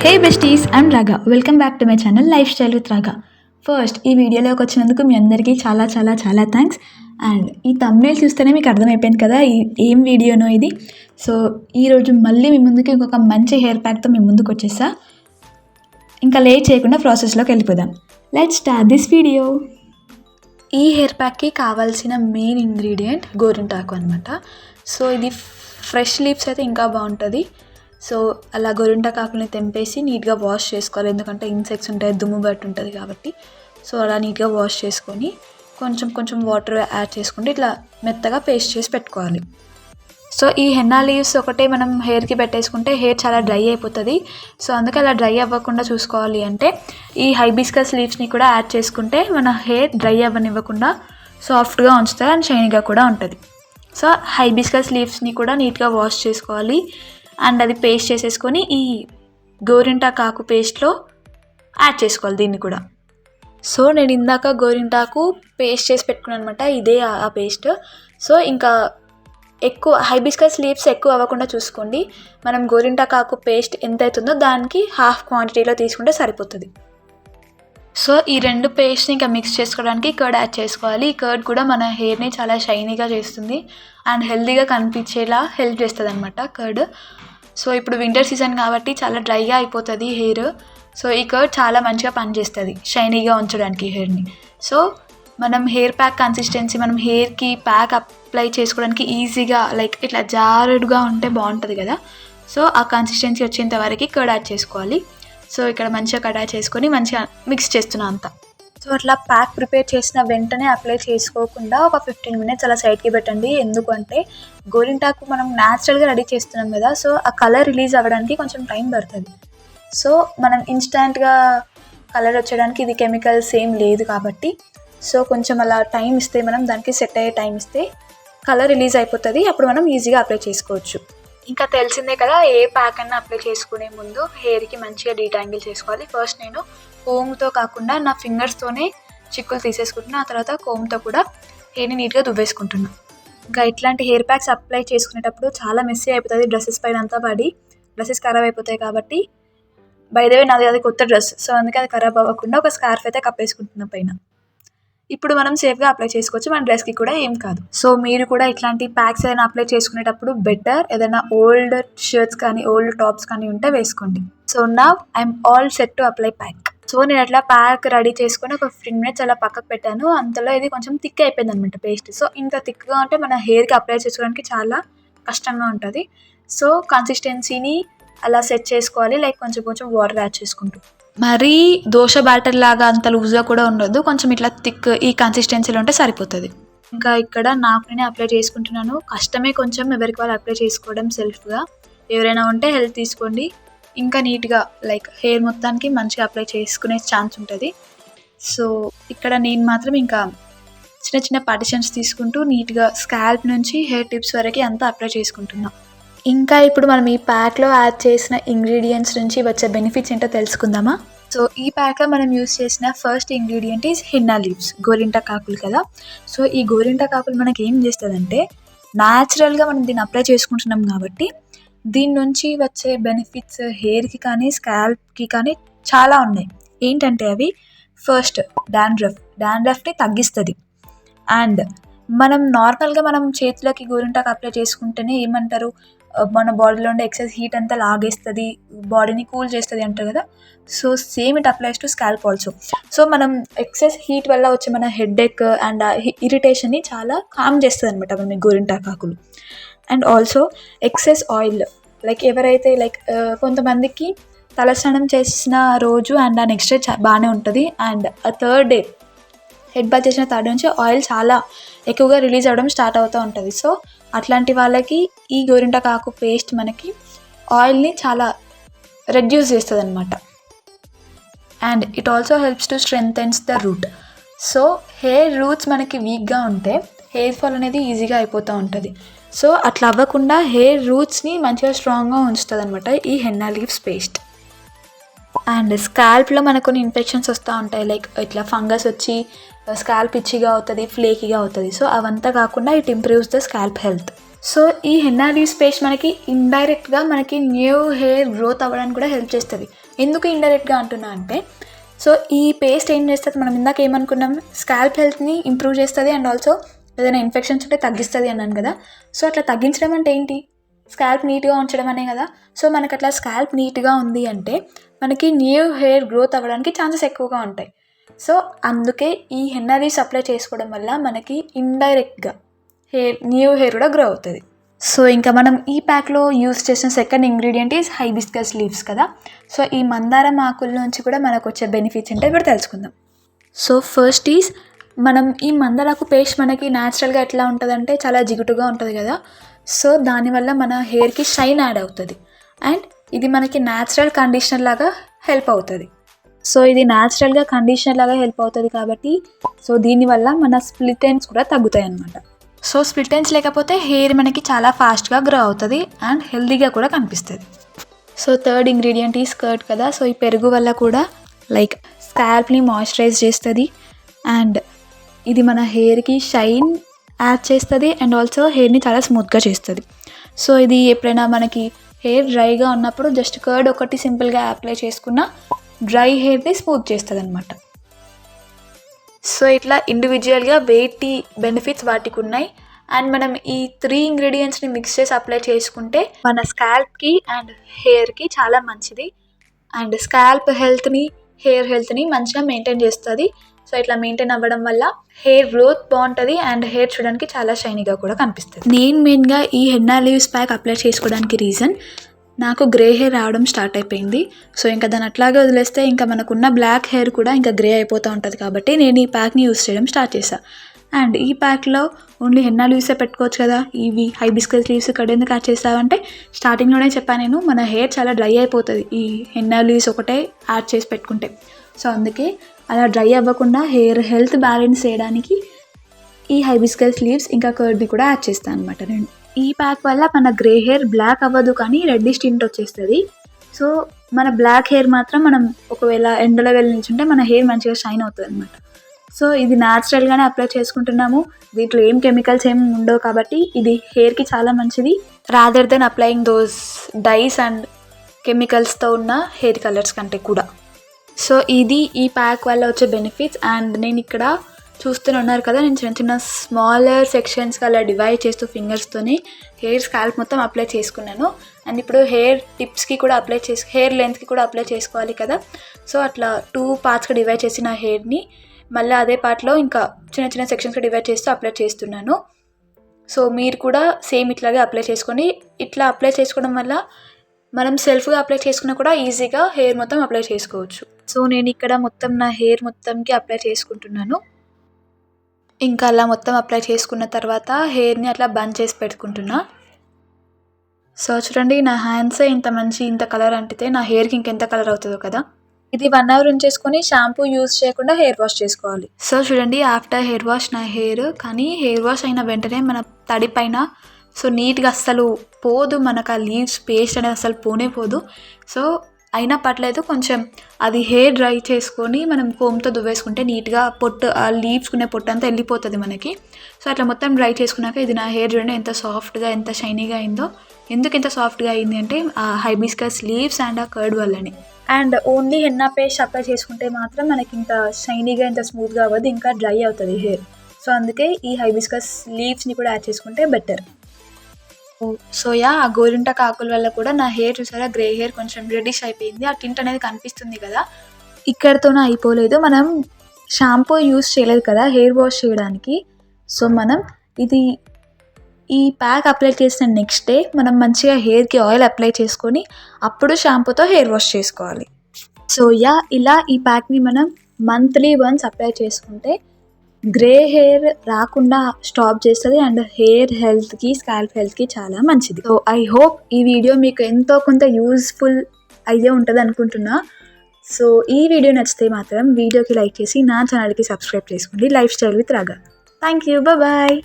Hey besties, I'm రాగా. Welcome back to my channel life style with రాగా. First ఈ వీడియోలోకి వచ్చినందుకు మీ అందరికీ చాలా చాలా చాలా థ్యాంక్స్. అండ్ ఈ థంబ్నెయిల్ చూస్తేనే మీకు అర్థమైపోయింది కదా ఏం వీడియోనో ఇది. సో ఈరోజు మళ్ళీ మీ ముందుకి ఇంకొక మంచి హెయిర్ ప్యాక్తో మీ ముందుకు వచ్చేసా. ఇంకా లేట్ చేయకుండా ప్రాసెస్లోకి వెళ్ళిపోదాం. Let's start this video. ఈ హెయిర్ ప్యాక్కి కావాల్సిన మెయిన్ ఇంగ్రీడియంట్ గోరింటాకు అనమాట. సో ఇది ఫ్రెష్ లీవ్స్ అయితే ఇంకా బాగుంటుంది. సో అలా గోరింటాకుని తెంపేసి నీట్గా వాష్ చేసుకోవాలి, ఎందుకంటే ఇన్సెక్ట్స్ ఉంటాయి, దుమ్ము బట్టి ఉంటుంది కాబట్టి. సో అలా నీట్గా వాష్ చేసుకొని కొంచెం కొంచెం వాటర్ యాడ్ చేసుకుంటే ఇట్లా మెత్తగా పేస్ట్ చేసి పెట్టుకోవాలి. సో ఈ హెన్నా లీవ్స్ ఒకటే మనం హెయిర్కి పెట్టేసుకుంటే హెయిర్ చాలా డ్రై అయిపోతుంది. సో అందుకే అలా డ్రై అవ్వకుండా చూసుకోవాలి అంటే ఈ హైబిస్కస్ లీవ్స్ని కూడా యాడ్ చేసుకుంటే మన హెయిర్ డ్రై అవ్వనివ్వకుండా సాఫ్ట్గా ఉంచుతుంది అండ్ షైనీగా కూడా ఉంటుంది. సో హైబిస్కస్ లీవ్స్ని కూడా నీట్గా వాష్ చేసుకోవాలి అండ్ అది పేస్ట్ చేసేసుకొని ఈ గోరింటాకు పేస్ట్లో యాడ్ చేసుకోవాలి దీన్ని కూడా. సో నేను ఇందాక గోరింటాకు పేస్ట్ చేసి పెట్టుకున్నాను అనమాట, ఇదే ఆ పేస్ట్. సో ఇంకా ఎక్కువ హైబిస్కస్ లీవ్స్ ఎక్కువ అవ్వకుండా చూసుకోండి. మనం గోరింటాకు పేస్ట్ ఎంత అవుతుందో దానికి హాఫ్ క్వాంటిటీలో తీసుకుంటే సరిపోతుంది. సో ఈ రెండు పేస్ట్ని ఇంకా మిక్స్ చేసుకోవడానికి కర్డ్ యాడ్ చేసుకోవాలి. ఈ కర్డ్ కూడా మన హెయిర్ని చాలా షైనీగా చేస్తుంది అండ్ హెల్తీగా కనిపించేలా హెల్ప్ చేస్తుంది అనమాట కర్డ్. సో ఇప్పుడు వింటర్ సీజన్ కాబట్టి చాలా డ్రైగా అయిపోతుంది హెయిర్. సో ఈ కర్డ్ చాలా మంచిగా పనిచేస్తుంది షైనీగా ఉంచడానికి హెయిర్ని. సో మనం హెయిర్ ప్యాక్ కన్సిస్టెన్సీ, మనం హెయిర్కి ప్యాక్ అప్లై చేసుకోవడానికి ఈజీగా లైక్ ఇట్లా జారుడుగా ఉంటే బాగుంటుంది కదా. సో ఆ కన్సిస్టెన్సీ వచ్చేంత వరకు కర్డ్ యాడ్ చేసుకోవాలి. సో ఇక్కడ మంచిగా కడా చేసుకొని మంచిగా మిక్స్ చేస్తున్నాను అంతా. సో అట్లా ప్యాక్ ప్రిపేర్ చేసిన వెంటనే అప్లై చేసుకోకుండా ఒక 15 minutes అలా సైడ్కి పెట్టండి. ఎందుకంటే గోరింటాకు మనం న్యాచురల్గా రెడీ చేస్తున్నాం కదా, సో ఆ కలర్ రిలీజ్ అవ్వడానికి కొంచెం టైం పడుతుంది. సో మనం ఇన్స్టాంట్గా కలర్ వచ్చేయడానికి ఇది కెమికల్స్ ఏం లేదు కాబట్టి సో కొంచెం అలా టైం ఇస్తే, మనం దానికి సెట్ అయ్యే టైం ఇస్తే కలర్ రిలీజ్ అయిపోతుంది. అప్పుడు మనం ఈజీగా అప్లై చేసుకోవచ్చు. ఇంకా తెలిసిందే కదా, ఏ ప్యాక్ అన్నా అప్లై చేసుకునే ముందు హెయిర్కి మంచిగా డీటాంగిల్ చేసుకోవాలి. ఫస్ట్ నేను కోమ్తో కాకుండా నా ఫింగర్స్తోనే చిక్కులు తీసేసుకుంటున్నా, ఆ తర్వాత కోమ్తో కూడా హెయిర్ని నీట్గా దువ్వేసుకుంటున్నా. ఇంకా ఇట్లాంటి హెయిర్ ప్యాక్స్ అప్లై చేసుకునేటప్పుడు చాలా మెస్సీ అయిపోతుంది, డ్రెస్సెస్ పైన అంతా పడి డ్రెస్సెస్ ఖరాబ్ అయిపోతాయి. కాబట్టి బై ద వే నాది అది కొత్త డ్రెస్, సో అందుకే అది ఖరాబ్ అవ్వకుండా ఒక స్కార్ఫ్ అయితే కప్పేసుకుంటున్నా పైన. ఇప్పుడు మనం సేఫ్గా అప్లై చేసుకోవచ్చు, మన డ్రెస్కి కూడా ఏం కాదు. సో మీరు కూడా ఇట్లాంటి ప్యాక్స్ ఏదైనా అప్లై చేసుకునేటప్పుడు బెటర్ ఏదైనా ఓల్డ్ షర్ట్స్ కానీ ఓల్డ్ టాప్స్ కానీ ఉంటే వేసుకోండి. So now I'm all set to apply pack. So నేను అట్లా ప్యాక్ రెడీ చేసుకొని ఒక 15 minutes అలా పక్కకు పెట్టాను. అంతలో ఇది కొంచెం థిక్ అయిపోయింది అనమాట పేస్ట్. సో ఇంత థిక్గా ఉంటే మన హెయిర్కి అప్లై చేసుకోవడానికి చాలా కష్టంగా ఉంటుంది. సో కన్సిస్టెన్సీని అలా సెట్ చేసుకోవాలి, లైక్ కొంచెం కొంచెం వాటర్ యాడ్ చేసుకుంటూ. మరీ దోశ బ్యాటర్ లాగా అంత లూజ్గా కూడా ఉండదు, కొంచెం ఇట్లా థిక్ ఈ కన్సిస్టెన్సీలో ఉంటే సరిపోతుంది. ఇంకా ఇక్కడ నాకు నేనే అప్లై చేసుకుంటున్నాను. కష్టమే కొంచెం ఎవరికి వాళ్ళు అప్లై చేసుకోవడం సెల్ఫ్గా. ఎవరైనా ఉంటే హెల్ప్ తీసుకోండి, ఇంకా నీట్గా లైక్ హెయిర్ మొత్తానికి మంచిగా అప్లై చేసుకునే ఛాన్స్ ఉంటుంది. సో ఇక్కడ నేను మాత్రం ఇంకా చిన్న చిన్న పార్టిషన్స్ తీసుకుంటూ నీట్గా స్కాల్ప్ నుంచి హెయిర్ టిప్స్ వరకు అంతా అప్లై చేసుకుంటున్నాను. ఇంకా ఇప్పుడు మనం ఈ ప్యాక్లో యాడ్ చేసిన ఇంగ్రీడియంట్స్ నుంచి వచ్చే బెనిఫిట్స్ ఏంటో తెలుసుకుందామా. సో ఈ ప్యాక్లో మనం యూస్ చేసిన first ingredient is henna leaves, గోరింటాకులు కదా. సో ఈ గోరింటాకులు మనకి ఏం చేస్తుందంటే, న్యాచురల్గా మనం దీన్ని అప్లై చేసుకుంటున్నాం కాబట్టి దీని నుంచి వచ్చే బెనిఫిట్స్ హెయిర్కి కానీ స్కాల్ప్కి కానీ చాలా ఉన్నాయి. ఏంటంటే అవి ఫస్ట్ డాండ్రఫ్ని తగ్గిస్తుంది. అండ్ మనం నార్మల్గా మనం చేతులకి గోరింటాకు అప్లై చేసుకుంటేనే ఏమంటారు, మన బాడీలో ఉండే ఎక్సెస్ హీట్ అంతా లాగేస్తుంది, బాడీని కూల్ చేస్తుంది అంటారు కదా. So same it applies to scalp also. So మనం ఎక్సెస్ హీట్ వల్ల వచ్చే మన హెడేక్ అండ్ ఇరిటేషన్ని చాలా కామ్ చేస్తుంది అనమాట మన గోరింటాకులు. And also excess oil, like ఎవరైతే లైక్ కొంతమందికి తలస్నానం చేసిన రోజు అండ్ ఆ నెక్స్ట్ డే బాగానే ఉంటుంది, అండ్ ఆ థర్డ్ డే హెడ్ బాత్ చేసిన థర్డ్ నుంచి ఆయిల్ చాలా ఎక్కువగా రిలీజ్ అవ్వడం స్టార్ట్ అవుతూ ఉంటుంది. సో అట్లాంటి వాళ్ళకి ఈ గోరింటాకు పేస్ట్ మనకి ఆయిల్ని చాలా రెడ్యూస్ చేస్తుంది అనమాట. And it also helps to strengthens the root. So hair roots మనకి వీక్గా ఉంటే హెయిర్ ఫాల్ అనేది ఈజీగా అయిపోతూ ఉంటుంది. సో అట్లా అవ్వకుండా హెయిర్ రూట్స్ని మంచిగా స్ట్రాంగ్గా ఉంచుతుంది అనమాట ఈ హెన్నా లీవ్స్ పేస్ట్. అండ్ స్కాల్ప్లో మనకు కొన్ని ఇన్ఫెక్షన్స్ వస్తూ ఉంటాయి, లైక్ ఇట్లా ఫంగస్ వచ్చి స్కాల్ప్ ఇచ్చిగా అవుతుంది, ఫ్లేకీగా అవుతుంది. సో అవంతా కాకుండా it improves the scalp health. So ఈ హెన్నా లీవ్స్ పేస్ట్ మనకి ఇండైరెక్ట్గా మనకి న్యూ హెయిర్ గ్రోత్ అవ్వడానికి కూడా హెల్ప్ చేస్తుంది. ఎందుకు ఇండైరెక్ట్గా అంటున్నా అంటే, సో ఈ పేస్ట్ ఏం చేస్తుంది, మనం ఇందాక ఏమనుకున్నాం, స్కాల్ప్ హెల్త్ని ఇంప్రూవ్ చేస్తుంది అండ్ ఆల్సో ఏదైనా ఇన్ఫెక్షన్స్ ఉంటే తగ్గిస్తుంది అన్నాను కదా. సో అట్లా తగ్గించడం అంటే ఏంటి, స్కాల్ప్ నీట్గా ఉంచడం అనే కదా. సో మనకు అట్లా స్కాల్ప్ నీట్గా ఉంది అంటే మనకి న్యూ హెయిర్ గ్రోత్ అవ్వడానికి ఛాన్సెస్ ఎక్కువగా ఉంటాయి. సో అందుకే ఈ హెన్నా లీవ్స్ అప్లై చేసుకోవడం వల్ల మనకి ఇండైరెక్ట్గా న్యూ హెయిర్ కూడా గ్రో అవుతుంది. సో ఇంకా మనం ఈ ప్యాక్లో యూస్ చేసిన second ingredient is hibiscus leaves కదా. సో ఈ మందారం ఆకుల నుంచి కూడా మనకు వచ్చే బెనిఫిట్స్ ఏంటో ఇప్పుడు తెలుసుకుందాం. సో ఫస్ట్ ఈజ్, మనం ఈ మందారాకు పేస్ట్ మనకి న్యాచురల్గా ఎట్లా ఉంటుందంటే చాలా జిగుటుగా ఉంటుంది కదా. సో దానివల్ల మన హెయిర్కి షైన్ యాడ్ అవుతుంది అండ్ ఇది మనకి న్యాచురల్ కండిషనర్ లాగా హెల్ప్ అవుతుంది. సో ఇది న్యాచురల్గా కండిషనర్ లాగా హెల్ప్ అవుతుంది కాబట్టి సో దీనివల్ల మన స్ప్లిట్ ఎండ్స్ కూడా తగ్గుతాయి అన్నమాట. సో స్ప్లిట్ ఎండ్స్ లేకపోతే హెయిర్ మనకి చాలా ఫాస్ట్గా గ్రో అవుతుంది అండ్ హెల్తీగా కూడా కనిపిస్తుంది. సో థర్డ్ ఇంగ్రీడియంట్ ఈ స్కర్ట్ కదా. సో ఈ పెరుగు వల్ల కూడా లైక్ స్కాల్ప్ని మాయిశ్చరైజ్ చేస్తుంది అండ్ ఇది మన హెయిర్కి షైన్ యాడ్ చేస్తుంది అండ్ ఆల్సో హెయిర్ని చాలా స్మూత్గా చేస్తుంది. సో ఇది ఎప్పుడైనా మనకి హెయిర్ డ్రైగా ఉన్నప్పుడు జస్ట్ కర్డ్ ఒకటి సింపుల్గా అప్లై చేసుకున్న డ్రై హెయిర్ని స్మూత్ చేస్తుంది అనమాట. సో ఇట్లా ఇండివిజువల్గా వెయిటీ బెనిఫిట్స్ వాటికి ఉన్నాయి అండ్ మనం ఈ 3 ఇంగ్రీడియంట్స్ని మిక్స్ చేసి అప్లై చేసుకుంటే మన స్కాల్ప్కి అండ్ హెయిర్కి చాలా మంచిది అండ్ స్కాల్ప్ హెల్త్ని హెయిర్ హెల్త్ని మంచిగా మెయింటైన్ చేస్తుంది. సో ఇట్లా మెయింటైన్ అవ్వడం వల్ల హెయిర్ గ్రోత్ బాగుంటుంది అండ్ హెయిర్ చూడడానికి చాలా షైనీగా కూడా కనిపిస్తుంది. నేను మెయిన్గా ఈ హెన్నా లీవ్స్ ప్యాక్ అప్లై చేసుకోవడానికి రీజన్, నాకు గ్రే హెయిర్ రావడం స్టార్ట్ అయిపోయింది. సో ఇంకా దాన్ని అట్లాగే వదిలేస్తే ఇంకా మనకున్న బ్లాక్ హెయిర్ కూడా ఇంకా గ్రే అయిపోతూ ఉంటుంది కాబట్టి నేను ఈ ప్యాక్ని యూస్ చేయడం స్టార్ట్ చేశాను. అండ్ ఈ ప్యాక్లో ఓన్లీ హెన్నా లీవ్సే పెట్టుకోవచ్చు కదా, ఇవి హైబిస్కస్ లీవ్స్ ఇక్కడ ఎందుకు యాడ్ చేస్తావంటే స్టార్టింగ్లోనే చెప్పాను నేను, మన హెయిర్ చాలా డ్రై అయిపోతుంది ఈ హెన్నా లీవ్స్ ఒకటే యాడ్ చేసి పెట్టుకుంటే. సో అందుకే అలా డ్రై అవ్వకుండా హెయిర్ హెల్త్ బ్యాలెన్స్ చేయడానికి ఈ హైబిస్కస్ లీవ్స్ ఇంకా కర్డ్ని కూడా యాడ్ చేస్తాను అనమాట నేను. ఈ ప్యాక్ వల్ల మన గ్రే హెయిర్ బ్లాక్ అవ్వదు కానీ రెడ్డిష్ టింట్ వచ్చేస్తుంది. సో మన బ్లాక్ హెయిర్ మాత్రం మనం ఒకవేళ ఎండలో వెళ్ళి నిల్చుంటే మన హెయిర్ మంచిగా షైన్ అవుతుంది అనమాట. సో ఇది న్యాచురల్గానే అప్లై చేసుకుంటున్నాము, దీంట్లో ఏం కెమికల్స్ ఏమి ఉండవు కాబట్టి ఇది హెయిర్కి చాలా మంచిది rather than applying those dyes and కెమికల్స్తో ఉన్న హెయిర్ కలర్స్ కంటే కూడా. సో ఇది ఈ ప్యాక్ వల్ల వచ్చే బెనిఫిట్స్ అండ్ నేను ఇక్కడ చూస్తూనే ఉన్నారు కదా, నేను చిన్న చిన్న స్మాలర్ సెక్షన్స్కి అలా డివైడ్ చేస్తూ ఫింగర్స్తోని హెయిర్ స్కాల్ప్ మొత్తం అప్లై చేసుకున్నాను. అండ్ ఇప్పుడు హెయిర్ టిప్స్కి కూడా హెయిర్ లెంత్కి కూడా అప్లై చేసుకోవాలి కదా. సో అట్లా 2 పార్ట్స్గా డివైడ్ చేసిన హెయిర్ని మళ్ళీ అదే పార్ట్లో ఇంకా చిన్న చిన్న సెక్షన్స్గా డివైడ్ చేస్తూ అప్లై చేస్తున్నాను. సో మీరు కూడా సేమ్ ఇట్లాగే అప్లై చేసుకొని, ఇట్లా అప్లై చేసుకోవడం వల్ల మనం సెల్ఫ్గా అప్లై చేసుకున్నా కూడా ఈజీగా హెయిర్ మొత్తం అప్లై చేసుకోవచ్చు. సో నేను ఇక్కడ మొత్తం నా హెయిర్ మొత్తంకి అప్లై చేసుకుంటున్నాను. ఇంకా అలా మొత్తం అప్లై చేసుకున్న తర్వాత హెయిర్ని అట్లా బంచ్ చేసి పెట్టుకుంటున్నా. సో చూడండి, నా హ్యాండ్సే ఇంత కలర్ అంటితే నా హెయిర్కి ఇంకెంత కలర్ అవుతుందో కదా. ఇది 1 అవర్ ఉంచేసుకొని షాంపూ యూస్ చేయకుండా హెయిర్ వాష్ చేసుకోవాలి. సో చూడండి, ఆఫ్టర్ హెయిర్ వాష్ నా హెయిర్, కానీ హెయిర్ వాష్ అయిన వెంటనే మన తడి పైన సో నీట్గా అస్సలు పోదు, మనకు ఆ లీవ్స్ పేస్ట్ అనేది అసలు పోనే పోదు. సో అయినా పర్లేదు, కొంచెం అది హెయిర్ డ్రై చేసుకొని మనం కోమ్తో దువ్వేసుకుంటే నీట్గా ఆ లీవ్స్కునే పొట్టు అంతా వెళ్ళిపోతుంది మనకి. సో అట్లా మొత్తం డ్రై చేసుకున్నాక ఇది నా హెయిర్ చూడండి ఎంత సాఫ్ట్గా ఎంత షైనీగా అయిందో. ఎందుకు ఎంత సాఫ్ట్గా అయింది అంటే ఆ హైబిస్కస్ లీవ్స్ అండ్ ఆ కర్డ్ వల్లనే. And only henna paste apply చేసుకుంటే మాత్రం మనకి ఇంత షైనీగా ఇంత స్మూత్గా అవ్వదు, ఇంకా డ్రై అవుతుంది హెయిర్. సో అందుకే ఈ హైబిస్కస్ లీవ్స్ని కూడా యాడ్ చేసుకుంటే బెటర్. సో ఆ గోరింటాకు ఆకుల వల్ల కూడా నా హెయిర్ చూసారా, గ్రే హెయిర్ కొంచెం రెడిష్ అయిపోయింది, ఆ టింట్ అనేది కనిపిస్తుంది కదా. ఇక్కడితోనే అయిపోలేదు, మనం షాంపూ యూస్ చేయలేదు కదా హెయిర్ వాష్ చేయడానికి. సో మనం ఈ ప్యాక్ అప్లై చేసిన నెక్స్ట్ డే మనం మంచిగా హెయిర్కి ఆయిల్ అప్లై చేసుకొని అప్పుడు షాంపూతో హెయిర్ వాష్ చేసుకోవాలి. సో ఇలా ఈ ప్యాక్ని మనం మంత్లీ వన్స్ అప్లై చేసుకుంటే గ్రే హెయిర్ రాకుండా స్టాప్ చేస్తుంది అండ్ హెయిర్ హెల్త్కి స్కాల్ప్ హెల్త్కి చాలా మంచిది. సో ఐ హోప్ ఈ వీడియో మీకు ఎంతో కొంత యూస్ఫుల్ అయ్యే ఉంటుంది అనుకుంటున్నా. సో ఈ వీడియో నచ్చితే మాత్రం వీడియోకి లైక్ చేసి నా ఛానల్కి సబ్స్క్రైబ్ చేసుకోండి. Life style with Raga. Thank you, bye.